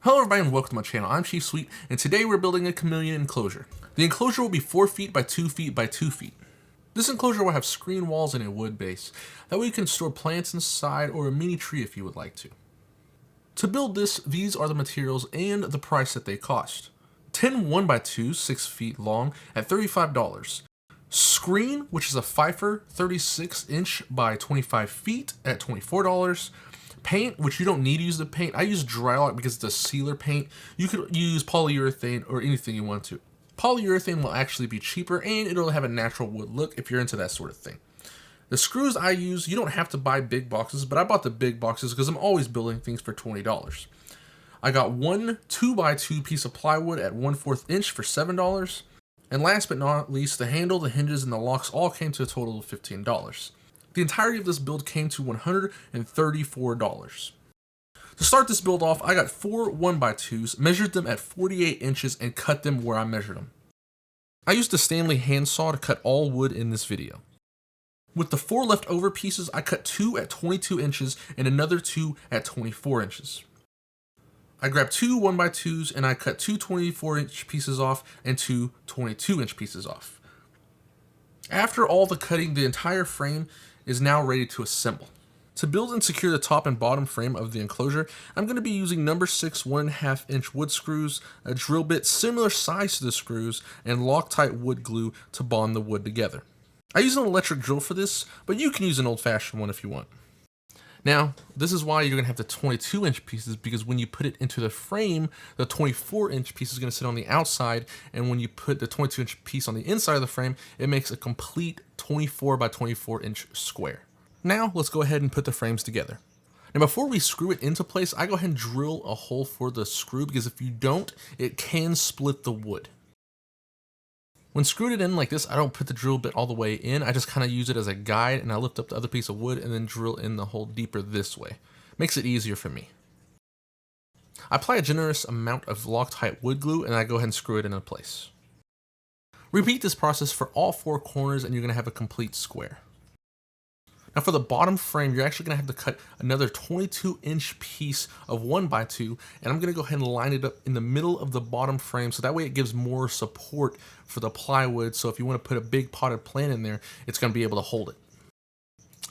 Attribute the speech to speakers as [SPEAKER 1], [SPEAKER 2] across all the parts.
[SPEAKER 1] Hello everybody and welcome to my channel. I'm Chief Sweet and today we're building a chameleon enclosure. The enclosure will be 4 feet by 2 feet by 2 feet. This enclosure will have screen walls and a wood base. That way you can store plants inside or a mini tree if you would like to. To build this, these are the materials and the price that they cost. 10 1x2s, 6 feet long at $35. Screen, which is a Pfeiffer 36 inch by 25 feet at $24. Paint, which you don't need to use the paint. I use drylock because it's a sealer paint. You could use polyurethane or anything you want to. Polyurethane will actually be cheaper and it'll have a natural wood look if you're into that sort of thing. The screws I use, you don't have to buy big boxes, but I bought the big boxes because I'm always building things for $20. I got one 2x2 piece of plywood at 1/4 inch for $7. And last but not least, the handle, the hinges, and the locks all came to a total of $15. The entirety of this build came to $134. To start this build off, I got 4 1x2s, measured them at 48 inches, and cut them where I measured them. I used a Stanley handsaw to cut all wood in this video. With the 4 leftover pieces, I cut 2 at 22 inches and another 2 at 24 inches. I grabbed 2 1x2s and I cut 2 24-inch pieces off and 2 22-inch pieces off. After all the cutting, the entire frame is now ready to assemble. To build and secure the top and bottom frame of the enclosure, I'm going to be using number 6 1.5 inch wood screws, a drill bit similar size to the screws, and Loctite wood glue to bond the wood together. I use an electric drill for this, but you can use an old-fashioned one if you want. Now, this is why you're going to have the 22-inch pieces, because when you put it into the frame, the 24-inch piece is going to sit on the outside, and when you put the 22-inch piece on the inside of the frame, it makes a complete 24 by 24-inch square. Now, let's go ahead and put the frames together. Now, before we screw it into place, I go ahead and drill a hole for the screw, because if you don't, it can split the wood. When screwed it in like this, I don't put the drill bit all the way in. I just kind of use it as a guide and I lift up the other piece of wood and then drill in the hole deeper this way. Makes it easier for me. I apply a generous amount of Loctite wood glue and I go ahead and screw it into place. Repeat this process for all 4 corners and you're going to have a complete square. Now for the bottom frame, you're actually going to have to cut another 22-inch piece of 1x2, and I'm going to go ahead and line it up in the middle of the bottom frame so that way it gives more support for the plywood, so if you want to put a big potted plant in there, it's going to be able to hold it.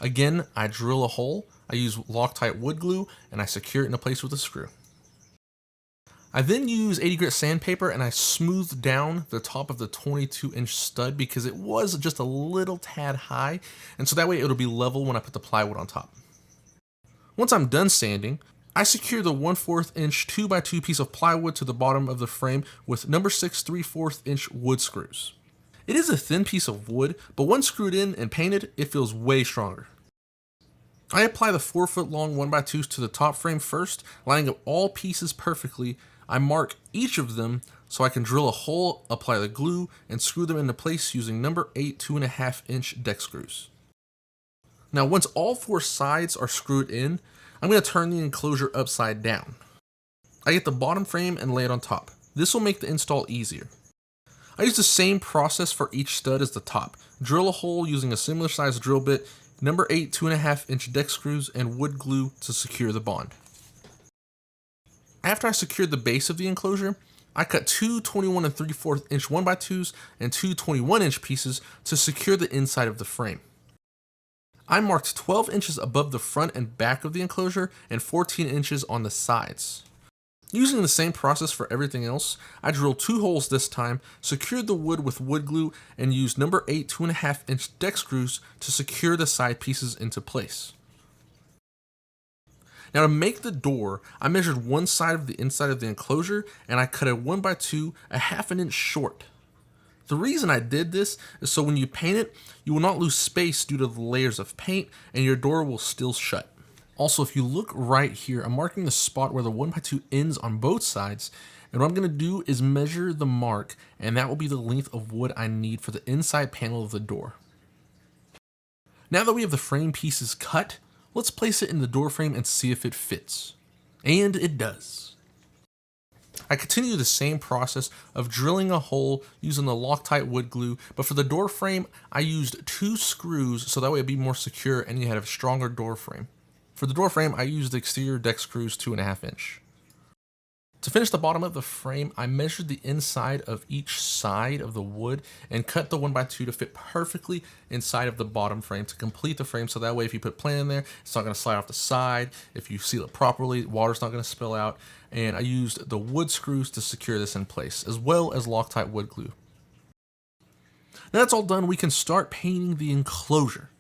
[SPEAKER 1] Again, I drill a hole, I use Loctite wood glue, and I secure it into place with a screw. I then use 80 grit sandpaper and I smooth down the top of the 22-inch stud because it was just a little tad high, and so that way it'll be level when I put the plywood on top. Once I'm done sanding, I secure the 1/4 inch 2x2 piece of plywood to the bottom of the frame with number 6 3/4 inch wood screws. It is a thin piece of wood, but once screwed in and painted, it feels way stronger. I apply the 4-foot long 1x2s to the top frame first, lining up all pieces perfectly. I mark each of them so I can drill a hole, apply the glue, and screw them into place using number 8 2.5 inch deck screws. Now once all 4 sides are screwed in, I'm going to turn the enclosure upside down. I get the bottom frame and lay it on top. This will make the install easier. I use the same process for each stud as the top. Drill a hole using a similar size drill bit, number 8 2.5 inch deck screws, and wood glue to secure the bond. After I secured the base of the enclosure, I cut 2 21 3/4 inch 1x2s and 2 21-inch pieces to secure the inside of the frame. I marked 12 inches above the front and back of the enclosure and 14 inches on the sides. Using the same process for everything else, I drilled 2 holes this time, secured the wood with wood glue, and used number 8 2.5 inch deck screws to secure the side pieces into place. Now to make the door, I measured one side of the inside of the enclosure and I cut a 1x2 1/2 inch short. The reason I did this is so when you paint it, you will not lose space due to the layers of paint and your door will still shut. Also, if you look right here, I'm marking the spot where the 1x2 ends on both sides, and what I'm going to do is measure the mark, and that will be the length of wood I need for the inside panel of the door. Now that we have the frame pieces cut, let's place it in the door frame and see if it fits. And it does. I continue the same process of drilling a hole using the Loctite wood glue, but for the door frame, I used 2 screws so that way it'd be more secure and you had a stronger door frame. For the door frame, I used the exterior deck screws 2.5 inch. To finish the bottom of the frame, I measured the inside of each side of the wood and cut the 1x2 to fit perfectly inside of the bottom frame to complete the frame, so that way if you put plant in there, it's not going to slide off the side. If you seal it properly, water's not going to spill out. And I used the wood screws to secure this in place, as well as Loctite wood glue. Now that's all done, we can start painting the enclosure.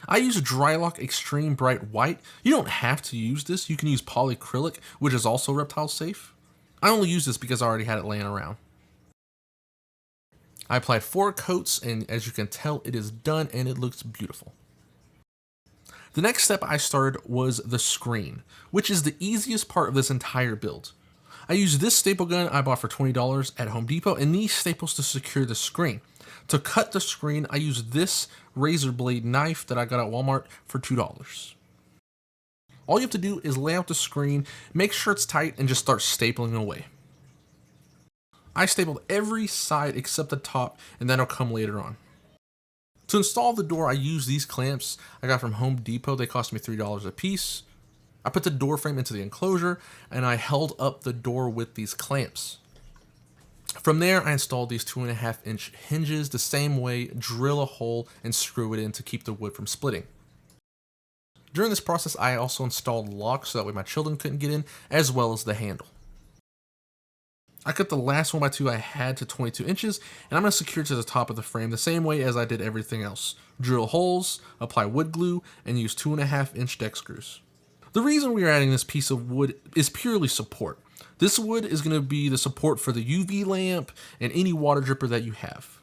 [SPEAKER 1] I use a drylock extreme bright white. You don't have to use this. You can use polyacrylic, which is also reptile safe. I only use this because I already had it laying around. I applied 4 coats, and as you can tell, it is done and it looks beautiful. The next step I started was the screen, which is the easiest part of this entire build. I used this staple gun I bought for $20 at Home Depot and these staples to secure the screen. To cut the screen, I used this razor blade knife that I got at Walmart for $2. All you have to do is lay out the screen, make sure it's tight, and just start stapling away. I stapled every side except the top, and that'll come later on. To install the door, I used these clamps I got from Home Depot. They cost me $3 a piece. I put the door frame into the enclosure, and I held up the door with these clamps. From there, I installed these 2.5-inch hinges the same way, drill a hole, and screw it in to keep the wood from splitting. During this process, I also installed locks so that way my children couldn't get in, as well as the handle. I cut the last 1x2 I had to 22 inches, and I'm going to secure it to the top of the frame the same way as I did everything else. Drill holes, apply wood glue, and use 2.5-inch deck screws. The reason we are adding this piece of wood is purely support. This wood is going to be the support for the UV lamp and any water dripper that you have.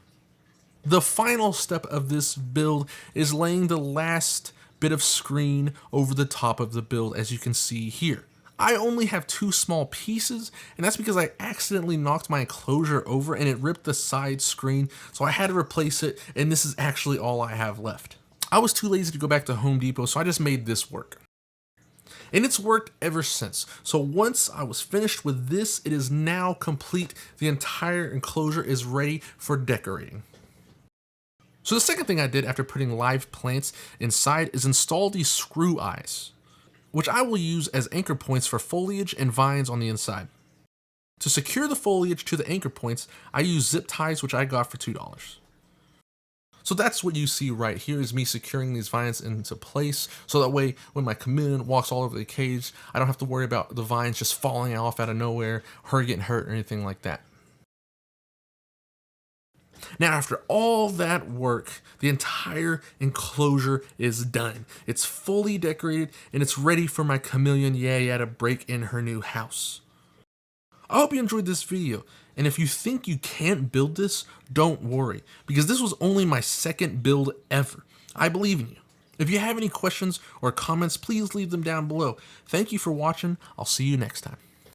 [SPEAKER 1] The final step of this build is laying the last bit of screen over the top of the build, as you can see here. I only have 2 small pieces, and that's because I accidentally knocked my enclosure over and it ripped the side screen, so I had to replace it, and this is actually all I have left. I was too lazy to go back to Home Depot, so I just made this work. And it's worked ever since. So once I was finished with this, it is now complete. The entire enclosure is ready for decorating. So the second thing I did after putting live plants inside is install these screw eyes, which I will use as anchor points for foliage and vines on the inside. To secure the foliage to the anchor points, I use zip ties, which I got for $2. So that's what you see right here is me securing these vines into place, so that way when my chameleon walks all over the cage, I don't have to worry about the vines just falling off out of nowhere, her getting hurt or anything like that. Now, after all that work, the entire enclosure is done. It's fully decorated and it's ready for my chameleon Yaya to break in her new house. I hope you enjoyed this video, and if you think you can't build this, don't worry, because this was only my second build ever. I believe in you. If you have any questions or comments, please leave them down below. Thank you for watching. I'll see you next time.